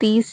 30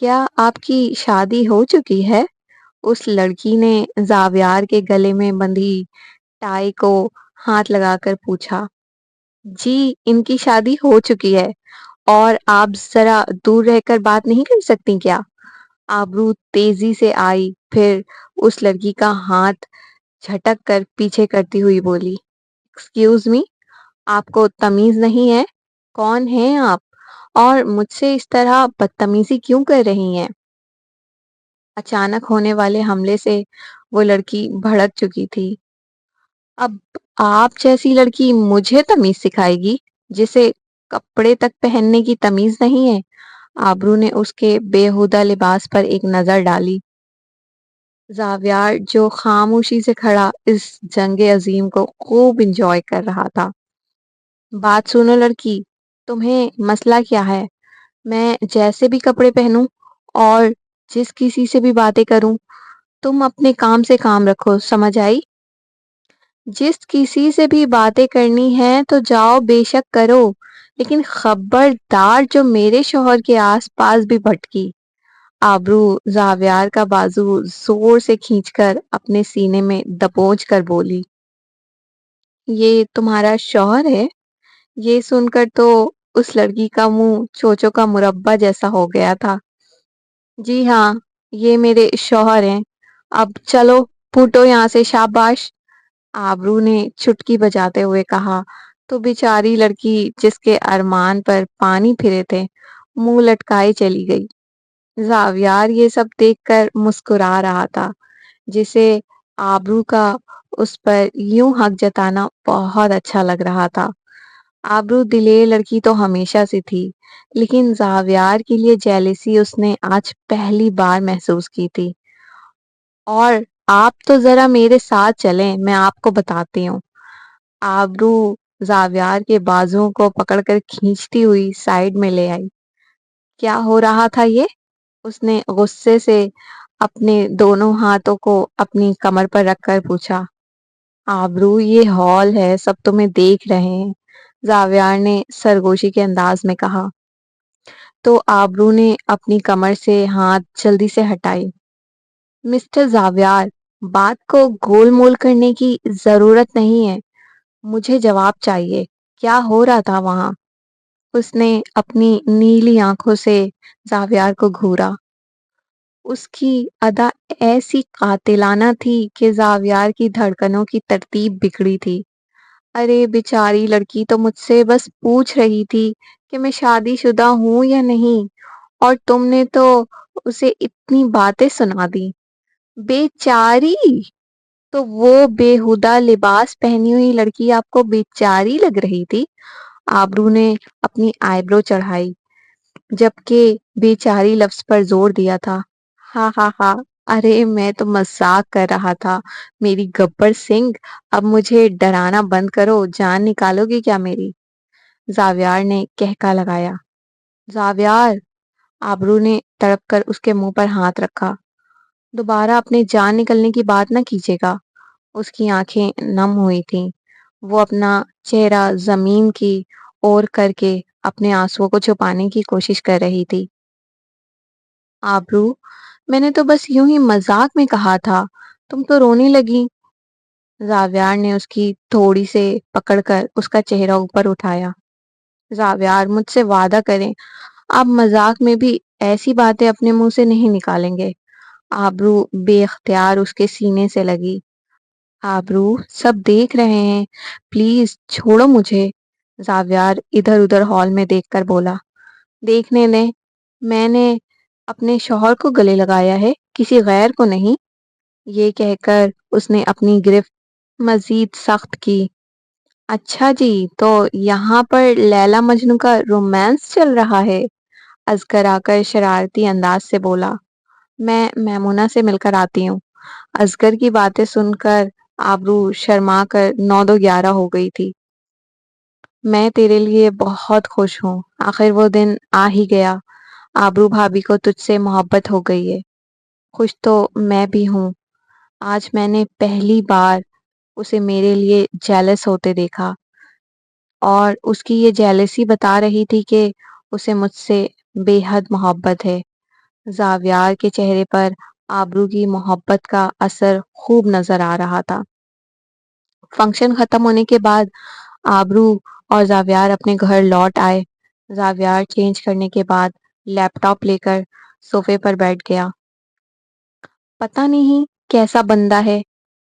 کیا آپ کی شادی ہو چکی ہے؟ اس لڑکی نے زاویار کے گلے میں بندھی ٹائی کو ہاتھ لگا کر پوچھا۔ جی، ان کی شادی ہو چکی ہے، اور آپ ذرا دور رہ کر بات نہیں کر سکتی کیا؟ آبرو تیزی سے آئی، پھر اس لڑکی کا ہاتھ جھٹک کر پیچھے کرتی ہوئی بولی، ایکسکیوز می، آپ کو تمیز نہیں ہے؟ کون ہیں آپ؟ اور مجھ سے اس طرح بدتمیزی کیوں کر رہی ہیں؟ اچانک ہونے والے حملے سے وہ لڑکی بھڑک چکی تھی۔ اب آپ جیسی لڑکی مجھے تمیز سکھائے گی، جسے کپڑے تک پہننے کی تمیز نہیں ہے؟ آبرو نے اس کے بےہودہ لباس پر ایک نظر ڈالی۔ زاویار جو خاموشی سے کھڑا اس جنگ عظیم کو خوب انجوائے کر رہا تھا۔ بات سنو لڑکی، تمہیں مسئلہ کیا ہے؟ میں جیسے بھی کپڑے پہنوں اور جس کسی سے بھی باتیں کروں، تم اپنے کام سے کام رکھو، سمجھ آئی؟ جس کسی سے بھی باتیں کرنی ہے تو جاؤ بے شک کرو، لیکن خبردار جو میرے شوہر کے آس پاس بھی بھٹکی۔ آبرو زاویار کا بازو زور سے کھینچ کر اپنے سینے میں دبوچ کر بولی، یہ تمہارا شوہر ہے؟ یہ سن کر تو اس لڑکی کا منہ چوچو کا مربع جیسا ہو گیا تھا۔ جی ہاں، یہ میرے شوہر ہیں۔ اب چلو پھوٹو یہاں سے، شاباش، آبرو نے چٹکی بجاتے ہوئے کہا تو بیچاری لڑکی، جس کے ارمان پر پانی پھرے تھے، منہ لٹکائے چلی گئی۔ زاویار یہ سب دیکھ کر مسکرا رہا تھا، جسے آبرو کا اس پر یوں حق جتانا بہت اچھا لگ رہا تھا۔ آبرو دلیر لڑکی تو ہمیشہ سے تھی، لیکن زاویار کے لیے جیلسی اس نے آج پہلی بار محسوس کی تھی۔ اور آپ تو ذرا میرے ساتھ چلیں، میں آپ کو بتاتی ہوں۔ آبرو زاویار کے بازوؤں کو پکڑ کر کھینچتی ہوئی سائیڈ میں لے آئی۔ کیا ہو رہا تھا یہ؟ اس نے غصے سے اپنے دونوں ہاتھوں کو اپنی کمر پر رکھ کر پوچھا۔ آبرو، یہ ہال ہے، سب تمہیں دیکھ رہے ہیں، زاویار نے سرگوشی کے انداز میں کہا۔ تو آبرو نے اپنی کمر سے ہاتھ جلدی سے ہٹائی۔ مسٹر زاویار، بات کو گول مول کرنے کی ضرورت نہیں ہے، مجھے جواب چاہیے، کیا ہو رہا تھا وہاں؟ اس نے اپنی نیلی آنکھوں سے زاویار کو گھورا۔ اس کی ادا ایسی قاتلانہ تھی کہ زاویار کی دھڑکنوں کی ترتیب بگڑی تھی۔ ارے بیچاری لڑکی تو مجھ سے بس پوچھ رہی تھی کہ میں شادی شدہ ہوں یا نہیں، اور تم نے تو اسے اتنی باتیں سنا دی۔ بیچاری؟ تو وہ بےہودہ لباس پہنی ہوئی لڑکی آپ کو بیچاری لگ رہی تھی؟ آبرو نے اپنی آئی برو چڑھائی، جبکہ بیچاری لفظ پر زور دیا تھا۔ ہاں ہاں ہاں، ارے میں تو مذاق کر رہا تھا میری گبر سنگھ، اب مجھے ڈرانا بند کرو، جان نکالو گی کیا میری؟ زاویار نے کہکا لگایا۔ زاویار، آبرو نے تڑپ کر اس کے منہ پر ہاتھ رکھا، دوبارہ اپنے جان نکلنے کی بات نہ کیجیے گا۔ اس کی آنکھیں نم ہوئی تھیں، وہ اپنا چہرہ زمین کی اور کر کے اپنے آنسوؤں کو چھپانے کی کوشش کر رہی تھی۔ آبرو، میں نے تو بس یوں ہی مذاق میں کہا تھا، تم تو رونے لگی۔ زاویار نے اس کی تھوڑی سے پکڑ کر اس کا چہرہ اوپر اٹھایا۔ زاویار، مجھ سے وعدہ کریں، آپ مذاق میں بھی ایسی باتیں اپنے منہ سے نہیں نکالیں گے۔ آبرو بے اختیار اس کے سینے سے لگی۔ آبرو، سب دیکھ رہے ہیں، پلیز چھوڑو مجھے، زاویار ادھر ادھر ہال میں دیکھ کر بولا۔ دیکھنے دیں، میں نے اپنے شوہر کو گلے لگایا ہے، کسی غیر کو نہیں۔ یہ کہہ کر اس نے اپنی گرفت مزید سخت کی۔ اچھا جی، تو یہاں پر لیلا مجنوں کا رومانس چل رہا ہے؟ اصغر آ کر شرارتی انداز سے بولا۔ میں میمونہ سے مل کر آتی ہوں۔ اصغر کی باتیں سن کر آبرو شرما کر 9 دو 11 ہو گئی تھی۔ میں تیرے لیے بہت خوش ہوں، آخر وہ دن آ ہی گیا، آبرو بھابھی کو تجھ سے محبت ہو گئی ہے۔ خوش تو میں بھی ہوں، آج میں نے پہلی بار اسے میرے لیے جیلس ہوتے دیکھا، اور اس کی یہ جیلسی بتا رہی تھی کہ اسے مجھ سے بے حد محبت ہے۔ زاویار کے چہرے پر آبرو کی محبت کا اثر خوب نظر آ رہا تھا۔ فنکشن ختم ہونے کے بعد آبرو اور زاویار اپنے گھر لوٹ آئے۔ زاویار چینج کرنے کے بعد لیپ ٹاپ لے کر صوفے پر بیٹھ گیا۔ پتہ نہیں کیسا بندہ ہے،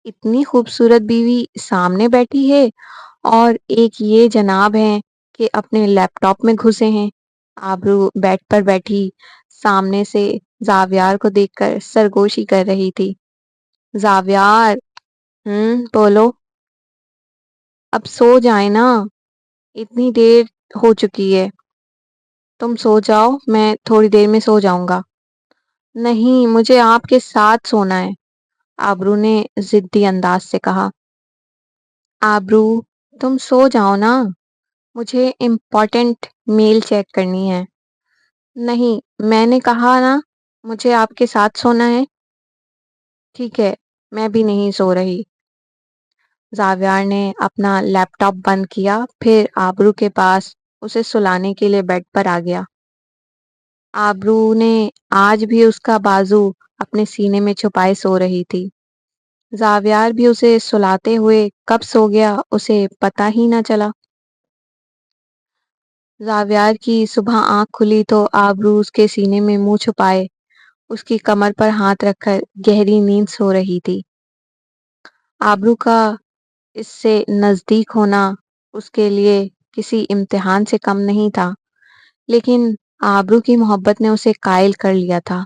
اتنی خوبصورت بیوی سامنے بیٹھی ہے اور ایک یہ جناب ہیں کہ اپنے لیپ ٹاپ میں گھسے ہیں۔ آبرو بیڈ پر بیٹھی سامنے سے زاویار کو دیکھ کر سرگوشی کر رہی تھی۔ زاویار، بولو، اب سو جائیں نا، اتنی دیر ہو چکی ہے۔ تم سو جاؤ، میں تھوڑی دیر میں سو جاؤں گا۔ نہیں، مجھے آپ کے ساتھ سونا ہے، آبرو نے ضدی انداز سے کہا۔ آبرو، تم سو جاؤ نا، مجھے امپورٹنٹ میل چیک کرنی ہے۔ نہیں، میں نے کہا نا مجھے آپ کے ساتھ سونا ہے۔ ٹھیک ہے، میں بھی نہیں سو رہی۔ زاویار نے اپنا لیپ ٹاپ بند کیا، پھر آبرو کے پاس اسے سلانے کے لیے بیڈ پر آ گیا۔ آبرو نے آج بھی اس کا بازو اپنے سینے میں چھپائے سو رہی تھی۔ زاویار بھی اسے سلاتے ہوئے کب سو گیا اسے پتہ ہی نہ چلا۔ زاویار کی صبح آنکھ کھلی تو آبرو اس کے سینے میں منہ چھپائے اس کی کمر پر ہاتھ رکھ کر گہری نیند سو رہی تھی۔ آبرو کا اس سے نزدیک ہونا اس کے لیے کسی امتحان سے کم نہیں تھا، لیکن آبرو کی محبت نے اسے قائل کر لیا تھا۔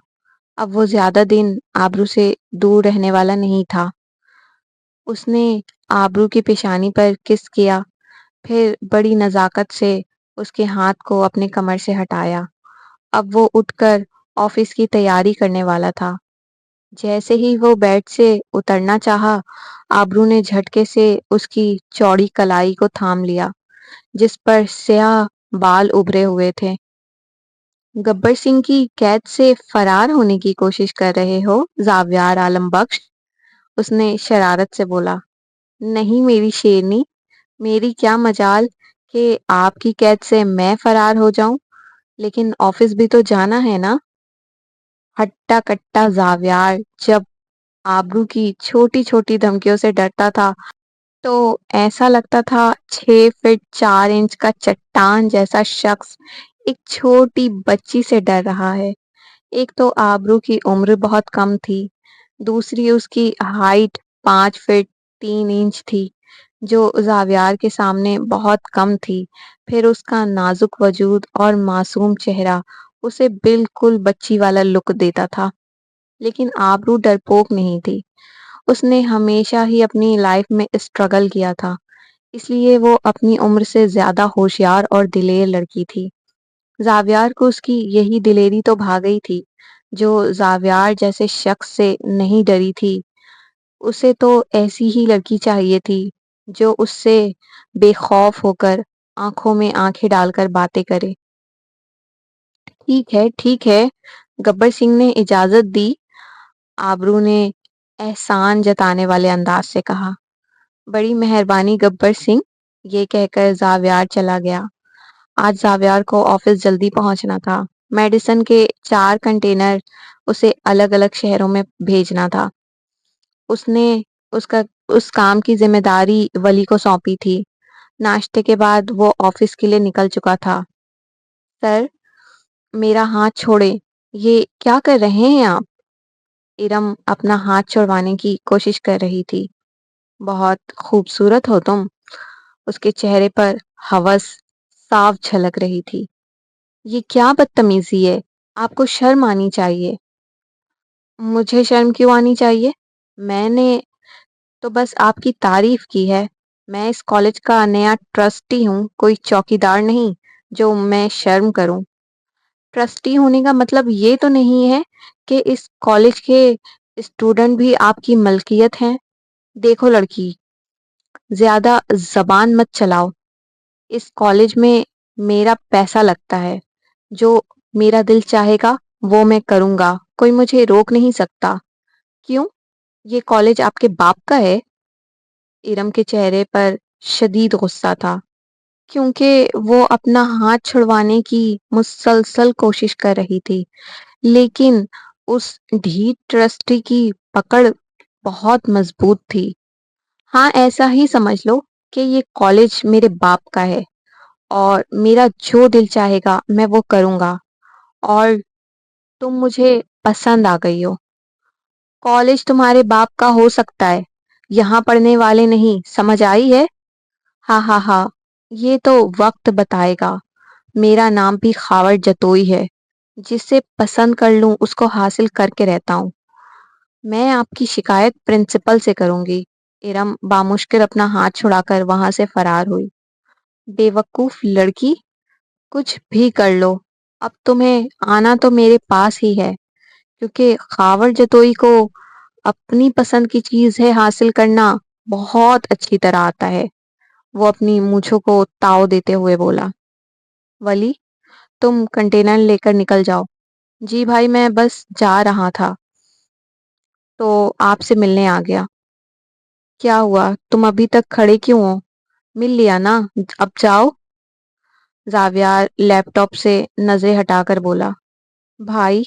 اب وہ زیادہ دن آبرو سے دور رہنے والا نہیں تھا۔ اس نے آبرو کی پیشانی پر کس کیا، پھر بڑی نزاکت سے اس کے ہاتھ کو اپنے کمر سے ہٹایا۔ اب وہ اٹھ کر آفس کی تیاری کرنے والا تھا۔ جیسے ہی وہ بیڈ سے اترنا چاہا، آبرو نے جھٹکے سے اس کی چوڑی کلائی کو تھام لیا جس پر سیاہ بال ابھرے ہوئے تھے۔ گبر سنگھ کی قید سے فرار ہونے کی کوشش کر رہے ہو زاویار عالم بخش؟ اس نے شرارت سے بولا۔ نہیں میری شیرنی، میری کیا مجال کہ آپ کی قید سے میں فرار ہو جاؤں، لیکن آفس بھی تو جانا ہے نا۔ ہٹا کٹا زاویار جب آبرو کی چھوٹی چھوٹی دھمکیوں سے ڈرتا تھا تو ایسا لگتا تھا 6 فٹ 4 انچ کا چٹان جیسا شخص ایک چھوٹی بچی سے ڈر رہا ہے۔ ایک تو آبرو کی عمر بہت کم تھی، دوسری اس کی ہائٹ 5 فٹ 3 انچ تھی جو زاویار کے سامنے بہت کم تھی، پھر اس کا نازک وجود اور معصوم چہرہ اسے بالکل بچی والا لک دیتا تھا۔ لیکن آبرو ڈرپوک نہیں تھی، اس نے ہمیشہ ہی اپنی لائف میں اسٹرگل کیا تھا، اس لیے وہ اپنی عمر سے زیادہ ہوشیار اور دلیر لڑکی تھی۔ زاویار کو اس کی یہی دلیری تو بھا گئی تھی جو زاویار جیسے شخص سے نہیں ڈری تھی۔ اسے تو ایسی ہی لڑکی چاہیے تھی جو اس سے بے خوف ہو کر آنکھوں میں آنکھیں ڈال کر باتیں کرے۔ ٹھیک ہے، گبر سنگھ نے اجازت دی، آبرو نے احسان جتانے والے انداز سے کہا۔ بڑی مہربانی گبر سنگھ، یہ کہہ کر زاویار چلا گیا۔ آج زاویار کو آفس جلدی پہنچنا تھا، میڈیسن کے 4 کنٹینر اسے الگ الگ شہروں میں بھیجنا تھا۔ اس نے اس کام کی ذمہ داری ولی کو سونپی تھی۔ ناشتے کے بعد وہ آفس کے لیے نکل چکا تھا۔ سر، میرا ہاتھ چھوڑے، یہ کیا کر رہے ہیں آپ؟ ارم اپنا ہاتھ چھڑوانے کی کوشش کر رہی تھی۔ بہت خوبصورت ہو تم، اس کے چہرے پر ہوس صاف جھلک رہی تھی۔ یہ کیا بدتمیزی ہے، آپ کو شرم آنی چاہیے۔ مجھے شرم کیوں آنی چاہیے؟ میں نے تو بس آپ کی تعریف کی ہے۔ میں اس کالج کا نیا ٹرسٹی ہوں، کوئی چوکیدار نہیں جو میں شرم کروں۔ ٹرسٹی ہونے کا مطلب یہ تو نہیں ہے کہ اس کالج کے اسٹوڈنٹ بھی آپ کی ملکیت ہیں۔ دیکھو لڑکی، زیادہ زبان مت چلاؤ، اس کالج میں میرا پیسہ لگتا ہے، جو میرا دل چاہے گا وہ میں کروں گا، کوئی مجھے روک نہیں سکتا۔ کیوں؟ یہ کالج آپ کے باپ کا ہے؟ ارم کے چہرے پر شدید غصہ تھا، کیونکہ وہ اپنا ہاتھ چھڑوانے کی مسلسل کوشش کر رہی تھی، لیکن اس ڈھیٹ ٹرسٹی کی پکڑ بہت مضبوط تھی. ہاں ایسا ہی سمجھ لو کہ یہ کالج میرے باپ کا ہے اور میرا جو دل چاہے گا میں وہ کروں گا. اور تم مجھے پسند آ گئی ہو. کالج تمہارے باپ کا ہو سکتا ہے، یہاں پڑھنے والے نہیں، سمجھ آئی ہے؟ ہاں ہاں ہاں، یہ تو وقت بتائے گا. میرا نام بھی خاور جتوئی ہے. جسے پسند کر لوں اس کو حاصل کر کے رہتا ہوں. میں آپ کی شکایت پرنسپل سے کروں گی. ارم بامشکل اپنا ہاتھ چھڑا کر وہاں سے فرار ہوئی. بے وقوف لڑکی، کچھ بھی کر لو، اب تمہیں آنا تو میرے پاس ہی ہے، کیونکہ خاور جتوئی کو اپنی پسند کی چیز ہے حاصل کرنا بہت اچھی طرح آتا ہے. وہ اپنی مونچھوں کو تاؤ دیتے ہوئے بولا. ولی، تم کنٹینر لے کر نکل جاؤ. جی بھائی میں بس جا رہا تھا تو آپ سے ملنے آ گیا. کیا ہوا، تم ابھی تک کھڑے کیوں ہو؟ مل لیا نا، اب جاؤ. زاویار لیپ ٹاپ سے نظریں ہٹا کر بولا. بھائی،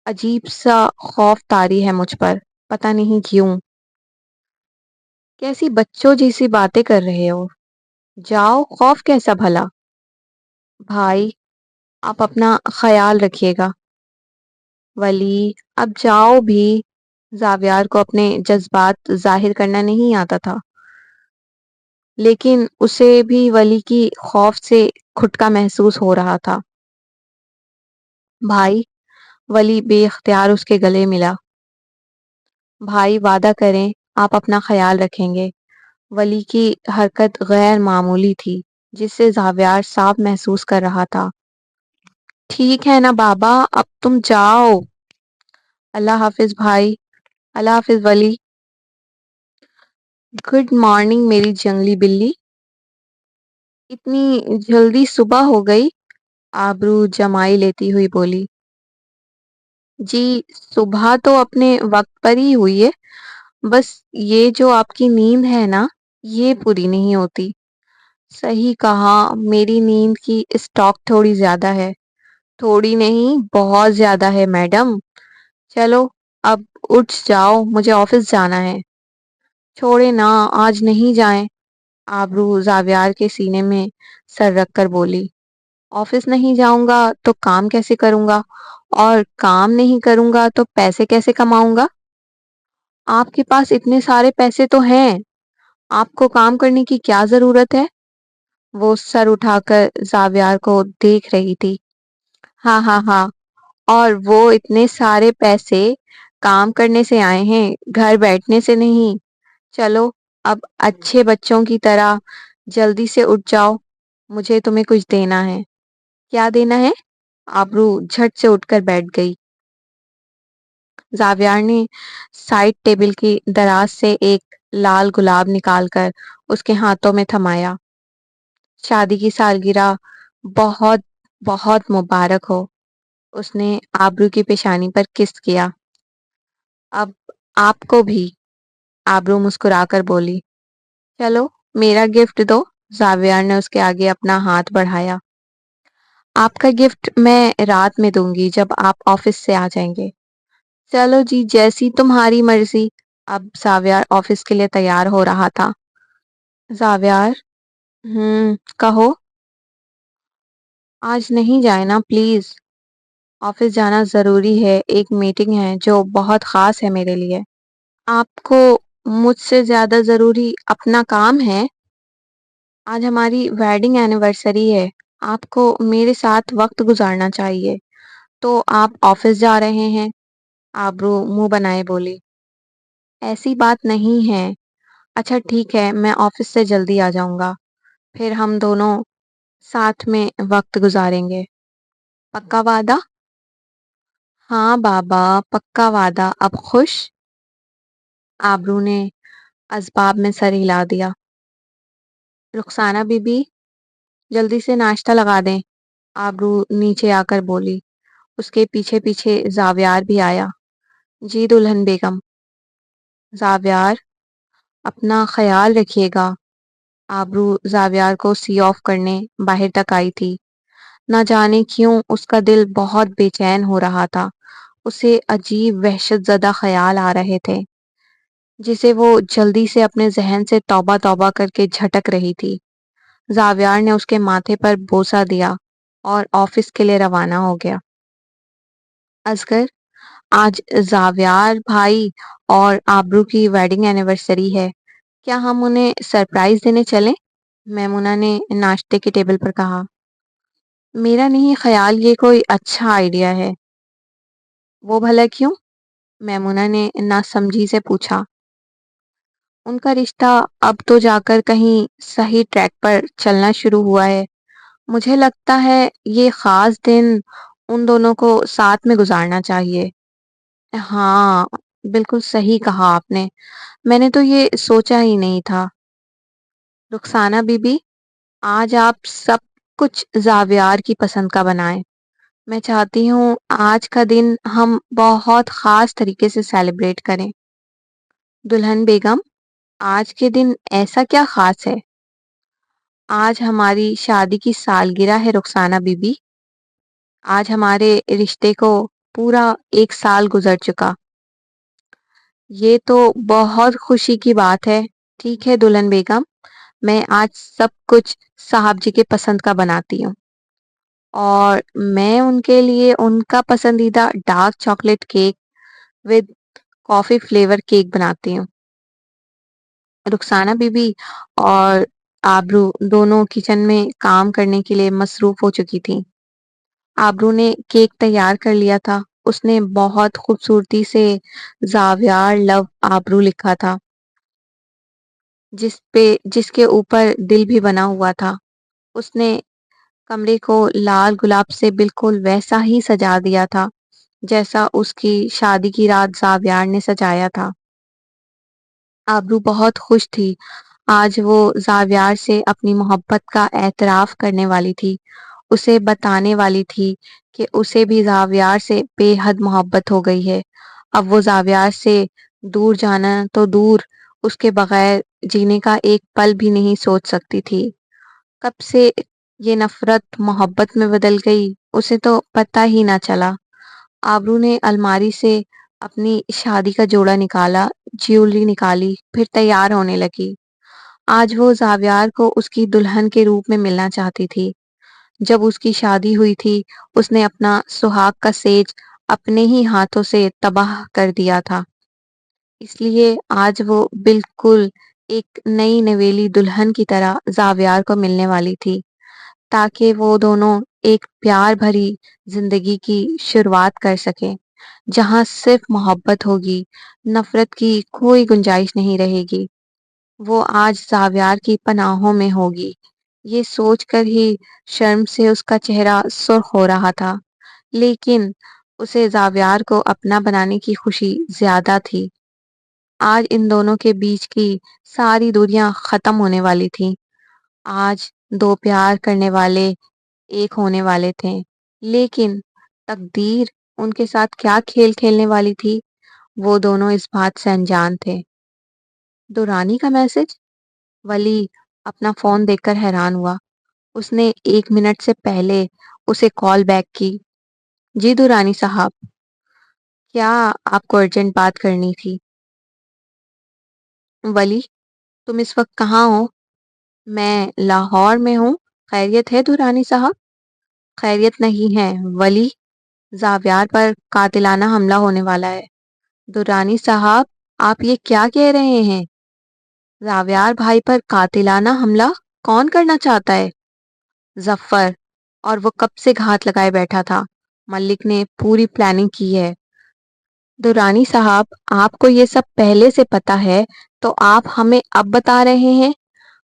عجیب سا خوف طاری ہے مجھ پر، پتہ نہیں کیوں. کیسی بچوں جیسی باتیں کر رہے ہو؟ جاؤ، خوف کیسا بھلا؟ بھائی، آپ اپنا خیال رکھیے گا. ولی، اب جاؤ بھی. زاویار کو اپنے جذبات ظاہر کرنا نہیں آتا تھا، لیکن اسے بھی ولی کی خوف سے کھٹکا محسوس ہو رہا تھا. بھائی، ولی بے اختیار اس کے گلے ملا. بھائی وعدہ کریں آپ اپنا خیال رکھیں گے. ولی کی حرکت غیر معمولی تھی جس سے زاویار صاف محسوس کر رہا تھا. ٹھیک ہے نا بابا، اب تم جاؤ. اللہ حافظ بھائی. اللہ حافظ ولی. گڈ مارننگ میری جنگلی بلی. اتنی جلدی صبح ہو گئی؟ آبرو جمائی لیتی ہوئی بولی. جی صبح تو اپنے وقت پر ہی ہوئی ہے، بس یہ جو آپ کی نیند ہے نا یہ پوری نہیں ہوتی. صحیح کہا، میری نیند کی اسٹاک تھوڑی زیادہ ہے. تھوڑی نہیں بہت زیادہ ہے میڈم. چلو اب اٹھ جاؤ، مجھے آفس جانا ہے. چھوڑے نا، آج نہیں جائیں. آبرو زاویار کے سینے میں سر رکھ کر بولی. آفس نہیں جاؤں گا تو کام کیسے کروں گا، اور کام نہیں کروں گا تو پیسے کیسے کماؤں گا؟ آپ کے پاس اتنے سارے پیسے تو ہیں، آپ کو کام کرنے کی کیا ضرورت ہے؟ وہ سر اٹھا کر زاویار کو دیکھ رہی تھی. ہاں ہاں ہاں، اور وہ اتنے سارے پیسے کام کرنے سے آئے ہیں، گھر بیٹھنے سے نہیں. چلو اب اچھے بچوں کی طرح جلدی سے اٹھ جاؤ، مجھے تمہیں کچھ دینا ہے. کیا دینا ہے؟ آبرو جھٹ سے اٹھ کر بیٹھ گئی. زاویار نے سائڈ ٹیبل کی دراز سے ایک لال گلاب نکال کر اس کے ہاتھوں میں تھمایا. شادی کی سالگرہ بہت بہت مبارک ہو. اس نے آبرو کی پیشانی پر کس کیا. اب آپ کو بھی. آبرو مسکرا کر بولی. چلو میرا گفٹ دو. زاویار نے اس کے آگے اپنا ہاتھ بڑھایا. آپ کا گفٹ میں رات میں دوں گی جب آپ آفس سے آ جائیں گے. چلو جی جیسی تمہاری مرضی. اب زاویار آفس کے لیے تیار ہو رہا تھا. زاویار، کہو. آج نہیں جائے نا پلیز. آفس جانا ضروری ہے، ایک میٹنگ ہے جو بہت خاص ہے میرے لیے. آپ کو مجھ سے زیادہ ضروری اپنا کام ہے؟ آج ہماری ویڈنگ اینیورسری ہے، آپ کو میرے ساتھ وقت گزارنا چاہیے، تو آپ آفس جا رہے ہیں. آبرو منہ بنائے بولی. ایسی بات نہیں ہے. اچھا ٹھیک ہے، میں آفس سے جلدی آ جاؤں گا، پھر ہم دونوں ساتھ میں وقت گزاریں گے. پکا وعدہ؟ ہاں بابا پکا وعدہ. اب خوش؟ آبرو نے اسباب میں سر ہلا دیا. رخسانہ بی بی جلدی سے ناشتہ لگا دیں. آبرو نیچے آ کر بولی. اس کے پیچھے پیچھے زاویار بھی آیا. جی دلہن بیگم. زاویار اپنا خیال رکھیے گا. آبرو زاویار کو سی آف کرنے باہر تک آئی تھی. نہ جانے کیوں اس کا دل بہت بے چین ہو رہا تھا۔ اسے عجیب وحشت زدہ خیال آ رہے تھے جسے وہ جلدی سے اپنے ذہن سے توبہ توبہ کر کے جھٹک رہی تھی۔ زاویار نے اس کے ماتھے پر بوسہ دیا اور آفس کے لیے روانہ ہو گیا۔ اصغر، آج زاویار بھائی اور آبرو کی ویڈنگ اینیورسری ہے، کیا ہم انہیں سرپرائز دینے چلیں؟ میمونہ نے ناشتے کے ٹیبل پر کہا۔ میرا نہیں خیال یہ کوئی اچھا آئیڈیا ہے۔ وہ بھلا کیوں؟ میمونہ نے ناسمجھی سے پوچھا۔ ان کا رشتہ اب تو جا کر کہیں صحیح ٹریک پر چلنا شروع ہوا ہے۔ مجھے لگتا ہے یہ خاص دن ان دونوں کو ساتھ میں گزارنا چاہیے۔ ہاں، بالکل صحیح کہا آپ نے، میں نے تو یہ سوچا ہی نہیں تھا۔ رخسانہ بی بی، آج آپ سب کچھ زاویار کی پسند کا بنائیں۔ میں چاہتی ہوں آج کا دن ہم بہت خاص طریقے سے سیلیبریٹ کریں۔ دلہن بیگم، آج کے دن ایسا کیا خاص ہے؟ آج ہماری شادی کی سالگرہ ہے رخسانہ بی بی۔ آج ہمارے رشتے کو پورا 1 سال گزر چکا۔ یہ تو بہت خوشی کی بات ہے۔ ٹھیک ہے دلہن بیگم، میں آج سب کچھ صاحب جی کے پسند کا بناتی ہوں، اور میں ان کے لیے ان کا پسندیدہ dark chocolate cake with coffee flavour cake بناتی ہوں۔ رخسانہ بی بی اور آبرو دونوں کچن میں کام کرنے کے لیے مصروف ہو چکی تھیں۔ آبرو نے کیک تیار کر لیا تھا۔ اس نے بہت خوبصورتی سے زاویار لو آبرو لکھا تھا، جس کے اوپر دل بھی بنا ہوا تھا۔ اس نے کمرے کو لال گلاب سے بالکل ویسا ہی سجا دیا تھا جیسا اس کی شادی کی رات زاویار نے سجایا تھا۔ آبرو بہت خوش تھی۔ آج وہ زاویار سے اپنی محبت کا اعتراف کرنے والی تھی، اسے بتانے والی تھی کہ اسے بھی زاویار سے بے حد محبت ہو گئی ہے۔ اب وہ زاویار سے دور جانا تو دور، اس کے بغیر جینے کا ایک پل بھی نہیں سوچ سکتی تھی۔ کب سے یہ نفرت محبت میں بدل گئی اسے تو پتہ ہی نہ چلا۔ آبرو نے الماری سے اپنی شادی کا جوڑا نکالا، جیولری نکالی، پھر تیار ہونے لگی۔ آج وہ زاویار کو اس کی دلہن کے روپ میں ملنا چاہتی تھی۔ جب اس کی شادی ہوئی تھی اس نے اپنا سہاگ کا سیج اپنے ہی ہاتھوں سے تباہ کر دیا تھا، اس لیے آج وہ بالکل ایک نئی نویلی دلہن کی طرح زاویار کو ملنے والی تھی، تاکہ وہ دونوں ایک پیار بھری زندگی کی شروعات کر سکیں جہاں صرف محبت ہوگی، نفرت کی کوئی گنجائش نہیں رہے گی۔ وہ آج زاویار کی پناہوں میں ہوگی۔ یہ سوچ کر ہی شرم سے اس کا چہرہ سرخ ہو رہا تھا، لیکن اسے زاویار کو اپنا بنانے کی خوشی زیادہ تھی۔ آج ان دونوں کے بیچ کی ساری دوریاں ختم ہونے والی تھیں۔ آج دو پیار کرنے والے ایک ہونے والے تھے، لیکن تقدیر ان کے ساتھ کیا کھیل کھیلنے والی تھی وہ دونوں اس بات سے انجان تھے۔ دورانی کا میسج؟ ولی اپنا فون دیکھ کر حیران ہوا۔ اس نے 1 منٹ سے پہلے اسے کال بیک کی۔ جی دورانی صاحب، کیا آپ کو ارجنٹ بات کرنی تھی؟ ولی، تم اس وقت کہاں ہو؟ میں لاہور میں ہوں۔ خیریت ہے دورانی صاحب؟ خیریت نہیں ہے ولی، زاویار پر قاتلانہ حملہ ہونے والا ہے۔ دورانی صاحب، آپ یہ کیا کہہ رہے ہیں؟ زاویار بھائی پر قاتلانہ حملہ کون کرنا چاہتا ہے؟ ظفر، اور وہ کب سے گھات لگائے بیٹھا تھا۔ ملک نے پوری پلاننگ کی ہے۔ دورانی صاحب، آپ کو یہ سب پہلے سے پتا ہے تو آپ ہمیں اب بتا رہے ہیں؟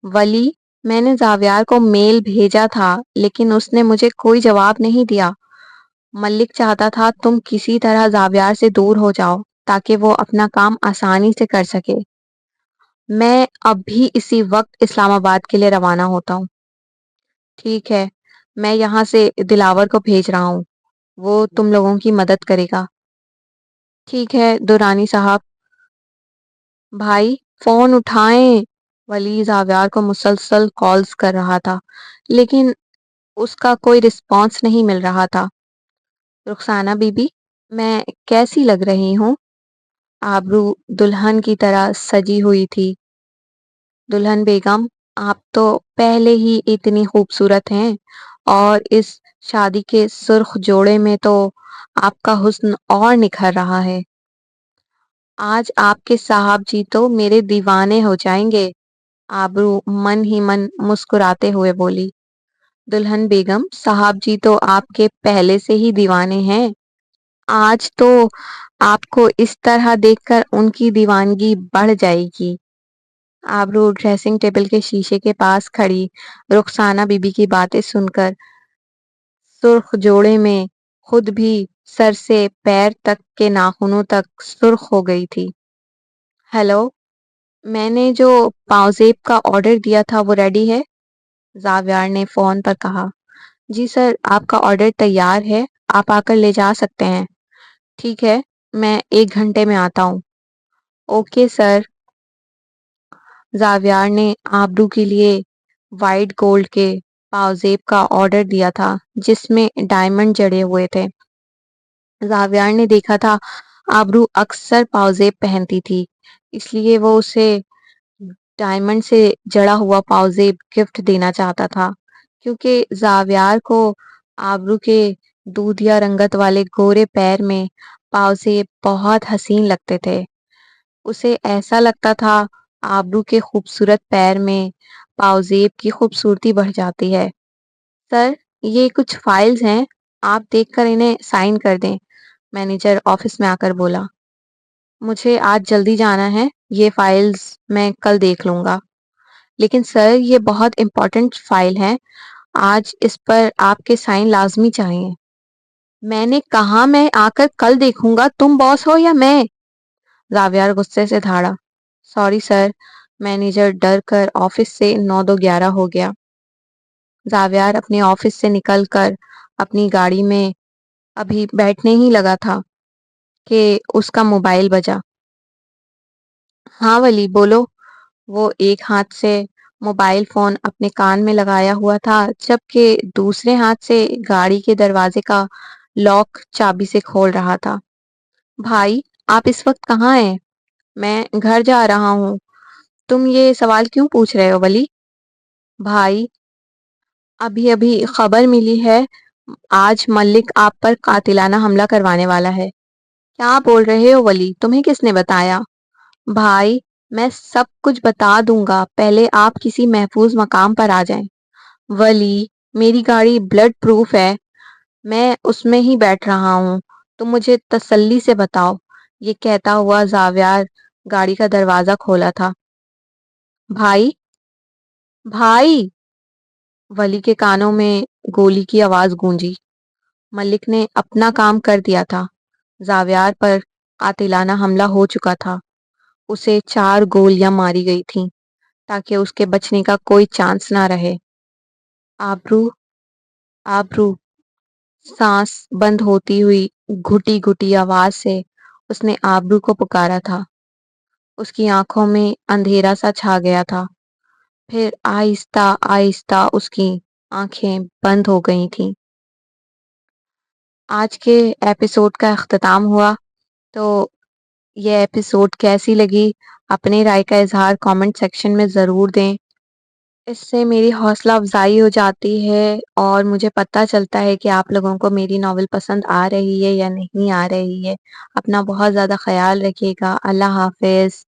ولی، میں نے زاویار کو میل بھیجا تھا لیکن اس نے مجھے کوئی جواب نہیں دیا۔ ملک چاہتا تھا تم کسی طرح زاویار سے دور ہو جاؤ تاکہ وہ اپنا کام آسانی سے کر سکے۔ میں اب بھی اسی وقت اسلام آباد کے لیے روانہ ہوتا ہوں۔ ٹھیک ہے، میں یہاں سے دلاور کو بھیج رہا ہوں، وہ تم لوگوں کی مدد کرے گا۔ ٹھیک ہے دورانی صاحب۔ بھائی فون اٹھائیں۔ ولی زاویار کو مسلسل کالز کر رہا تھا لیکن اس کا کوئی رسپانس نہیں مل رہا تھا۔ رخسانہ بی بی، میں کیسی لگ رہی ہوں؟ آبرو دلہن کی طرح سجی ہوئی تھی۔ دلہن بیگم، آپ تو پہلے ہی اتنی خوبصورت ہیں اور اس شادی کے سرخ جوڑے میں تو آپ کا حسن اور نکھر رہا ہے۔ آج آپ کے صاحب جی تو میرے دیوانے ہو جائیں گے۔ آبرو من ہی من مسکراتے ہوئے بولی۔ دلہن بیگم، صاحب جی تو آپ کے پہلے سے ہی دیوانے ہیں۔ آج تو آپ کو اس طرح دیکھ کر ان کی دیوانگی بڑھ جائے گی۔ آبرو ڈریسنگ ٹیبل کے شیشے کے پاس کھڑی رخسانہ بی بی کی باتیں سن کر سرخ جوڑے میں خود بھی سر سے پیر تک کے ناخنوں تک سرخ ہو گئی تھی۔ ہیلو، میں نے جو پاؤزیب کا آرڈر دیا تھا وہ ریڈی ہے؟ زاویار نے فون پر کہا۔ جی سر، آپ کا آرڈر تیار ہے، آپ آ کر لے جا سکتے ہیں۔ ٹھیک ہے، میں 1 گھنٹے میں آتا ہوں۔ Okay sir. زاویار نے آبرو کے لیے وائٹ گولڈ کے پاؤزیب کا آرڈر دیا تھا جس میں ڈائمنڈ جڑے ہوئے تھے۔ زاویار نے دیکھا تھا آبرو اکثر پاؤزیب پہنتی تھی، اس لیے وہ اسے ڈائمنڈ سے جڑا ہوا پاؤزیب گفٹ دینا چاہتا تھا، کیونکہ زاویار کو آبرو کے دودھیا رنگت والے گورے پیر میں پاؤزیب بہت حسین لگتے تھے۔ اسے ایسا لگتا تھا آبرو کے خوبصورت پیر میں پاؤزیب کی خوبصورتی بڑھ جاتی ہے۔ سر، یہ کچھ فائلز ہیں، آپ دیکھ کر انہیں سائن کر دیں، مینیجر آفس میں آ کر بولا۔ مجھے آج جلدی جانا ہے، یہ فائلز میں کل دیکھ لوں گا۔ لیکن سر، یہ بہت امپورٹنٹ فائل ہے، آج اس پر آپ کے سائن لازمی چاہیے۔ میں نے کہا میں آ کر کل دیکھوں گا، تم باس ہو یا میں؟ زاویار غصے سے دھاڑا۔ سوری سر، مینیجر ڈر کر آفس سے 9 دو 11 ہو گیا۔ زاویار اپنے آفس سے نکل کر اپنی گاڑی میں ابھی بیٹھنے ہی لگا تھا کہ اس کا موبائل بجا۔ ہاں ولی، بولو۔ وہ ایک ہاتھ سے موبائل فون اپنے کان میں لگایا ہوا تھا جبکہ دوسرے ہاتھ سے گاڑی کے دروازے کا لاک چابی سے کھول رہا تھا۔ بھائی، آپ اس وقت کہاں ہیں؟ میں گھر جا رہا ہوں۔ تم یہ سوال کیوں پوچھ رہے ہو ولی؟ بھائی، ابھی ابھی خبر ملی ہے، آج ملک آپ پر قاتلانہ حملہ کروانے والا ہے۔ کیا بول رہے ہو ولی؟ تمہیں کس نے بتایا؟ بھائی، میں سب کچھ بتا دوں گا، پہلے آپ کسی محفوظ مقام پر آ جائیں۔ ولی، میری گاڑی بلڈ پروف ہے، میں اس میں ہی بیٹھ رہا ہوں، تم مجھے تسلی سے بتاؤ۔ یہ کہتا ہوا زاویار گاڑی کا دروازہ کھولا تھا۔ بھائی، بھائی! ولی کے کانوں میں گولی کی آواز گونجی۔ ملک نے اپنا کام کر دیا تھا، زاویار پر قاتلانہ حملہ ہو چکا تھا، اسے 4 گولیاں ماری گئی تھیں تاکہ اس کے بچنے کا کوئی چانس نہ رہے۔ آبرو، آبرو! سانس بند ہوتی ہوئی گھٹی گھٹی آواز سے اس نے آبرو کو پکارا تھا۔ اس کی آنکھوں میں اندھیرا سا چھا گیا تھا، پھر آہستہ آہستہ اس کی آنکھیں بند ہو گئی تھیں۔ آج کے ایپیسوڈ کا اختتام ہوا، تو یہ ایپیسوڈ کیسی لگی اپنی رائے کا اظہار کامنٹ سیکشن میں ضرور دیں۔ اس سے میری حوصلہ افزائی ہو جاتی ہے اور مجھے پتہ چلتا ہے کہ آپ لوگوں کو میری ناول پسند آ رہی ہے یا نہیں آ رہی ہے۔ اپنا بہت زیادہ خیال رکھیے گا۔ اللہ حافظ۔